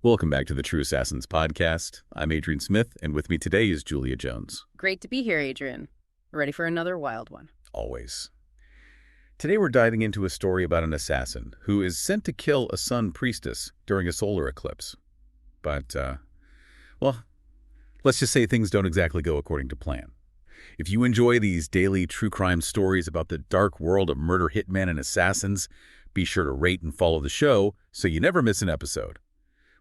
Welcome back to the True Assassins podcast. I'm Adrian Smith, and with me today is Julia Jones. Great to be here, Adrian. Ready for another wild one. Always. Today we're diving into a story about an assassin who is sent to kill a sun priestess during a solar eclipse. But, well, let's just say things don't exactly go according to plan. If you enjoy these daily true crime stories about the dark world of murder hitmen and assassins, be sure to rate and follow the show so you never miss an episode.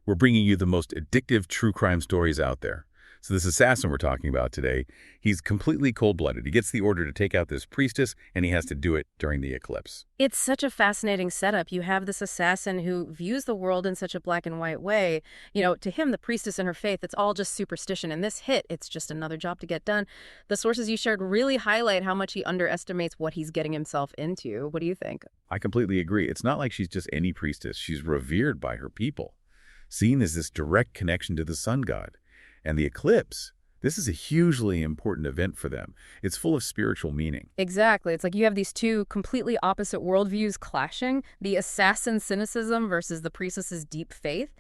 We're bringing you the most addictive true crime stories out there. So this assassin we're talking about today, he's completely cold-blooded. He gets the order to take out this priestess, and he has to do it during the eclipse. It's such a fascinating setup. You have this assassin who views the world in such a black and white way. You know, to him, the priestess and her faith, it's all just superstition. And this hit, it's just another job to get done. The sources you shared really highlight how much he underestimates what he's getting himself into. What do you think? I completely agree. It's not like she's just any priestess. She's revered by her people, seen as this direct connection to the sun god. And the eclipse, this is a hugely important event for them. It's full of spiritual meaning. Exactly. It's like you have these two completely opposite worldviews clashing, the assassin's cynicism versus the priestess's deep faith.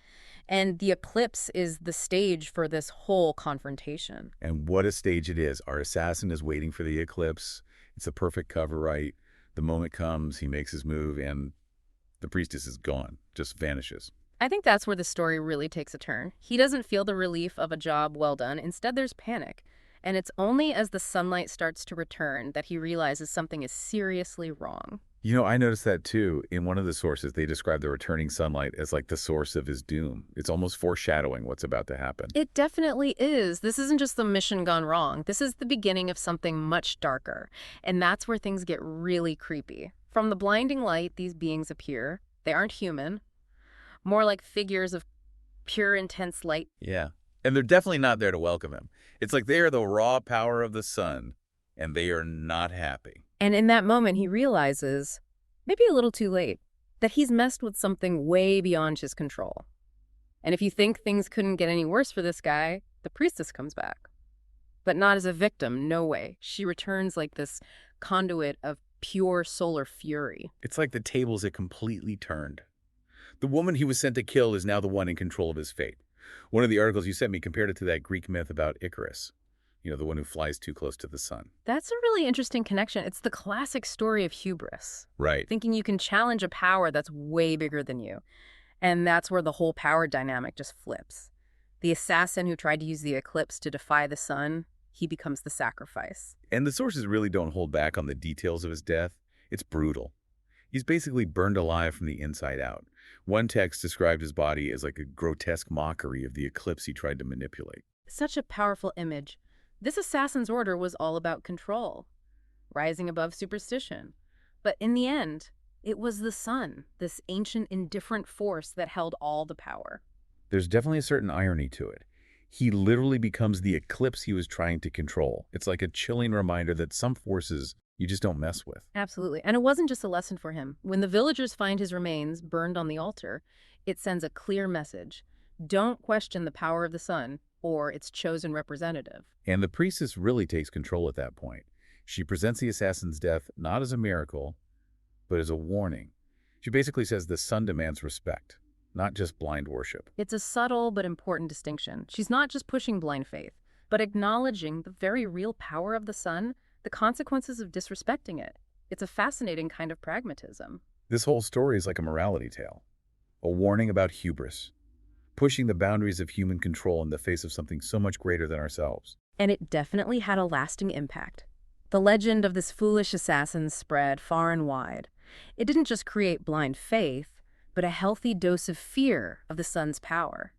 And the eclipse is the stage for this whole confrontation. And what a stage it is. Our assassin is waiting for the eclipse. It's a perfect cover, right? The moment comes, he makes his move, and the priestess is gone, just vanishes. I think that's where the story really takes a turn. He doesn't feel the relief of a job well done. Instead, there's panic. And it's only as the sunlight starts to return that he realizes something is seriously wrong. You know, I noticed that too. In one of the sources, they describe the returning sunlight as like the source of his doom. It's almost foreshadowing what's about to happen. It definitely is. This isn't just the mission gone wrong. This is the beginning of something much darker. And that's where things get really creepy. From the blinding light, these beings appear. They aren't human. More like figures of pure, intense light. Yeah. And they're definitely not there to welcome him. It's like they are the raw power of the sun, and they are not happy. And in that moment, he realizes, maybe a little too late, that he's messed with something way beyond his control. And if you think things couldn't get any worse for this guy, the priestess comes back. But not as a victim, no way. She returns like this conduit of pure solar fury. It's like the tables had completely turned. The woman he was sent to kill is now the one in control of his fate. One of the articles you sent me compared it to that Greek myth about Icarus. You know, the one who flies too close to the sun. That's a really interesting connection. It's the classic story of hubris. Right. Thinking you can challenge a power that's way bigger than you. And that's where the whole power dynamic just flips. The assassin who tried to use the eclipse to defy the sun, he becomes the sacrifice. And the sources really don't hold back on the details of his death. It's brutal. He's basically burned alive from the inside out. One text described his body as like a grotesque mockery of the eclipse he tried to manipulate. Such a powerful image. This assassin's order was all about control, rising above superstition. But in the end, it was the sun, this ancient, indifferent force that held all the power. There's definitely a certain irony to it. He literally becomes the eclipse he was trying to control. It's like a chilling reminder that some forces you just don't mess with. Absolutely. And it wasn't just a lesson for him. When the villagers find his remains burned on the altar, it sends a clear message. Don't question the power of the sun or its chosen representative. And the priestess really takes control at that point. She presents the assassin's death not as a miracle, but as a warning. She basically says the sun demands respect, not just blind worship. It's a subtle but important distinction. She's not just pushing blind faith, but acknowledging the very real power of the sun, the consequences of disrespecting it. It's a fascinating kind of pragmatism. This whole story is like a morality tale, a warning about hubris, pushing the boundaries of human control in the face of something so much greater than ourselves. And it definitely had a lasting impact. The legend of this foolish assassin spread far and wide. It didn't just create blind faith, but a healthy dose of fear of the sun's power.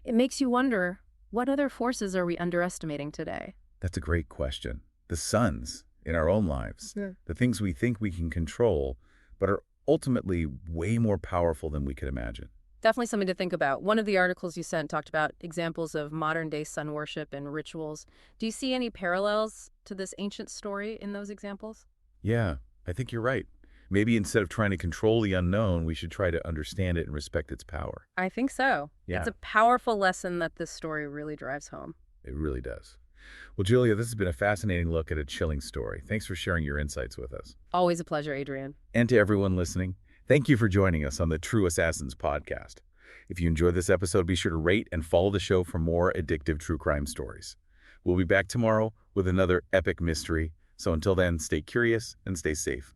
It makes you wonder, what other forces are we underestimating today? That's a great question. The suns in our own lives, the things we think we can control, but are ultimately way more powerful than we could imagine. Definitely something to think about. One of the articles you sent talked about examples of modern-day sun worship and rituals. Do you see any parallels to this ancient story in those examples? Yeah, I think you're right. Maybe instead of trying to control the unknown, we should try to understand it and respect its power. I think so. Yeah. It's a powerful lesson that this story really drives home. It really does. Well, Julia, this has been a fascinating look at a chilling story. Thanks for sharing your insights with us. Always a pleasure, Adrian. And to everyone listening, thank you for joining us on the True Assassins podcast. If you enjoyed this episode, be sure to rate and follow the show for more addictive true crime stories. We'll be back tomorrow with another epic mystery. So until then, stay curious and stay safe.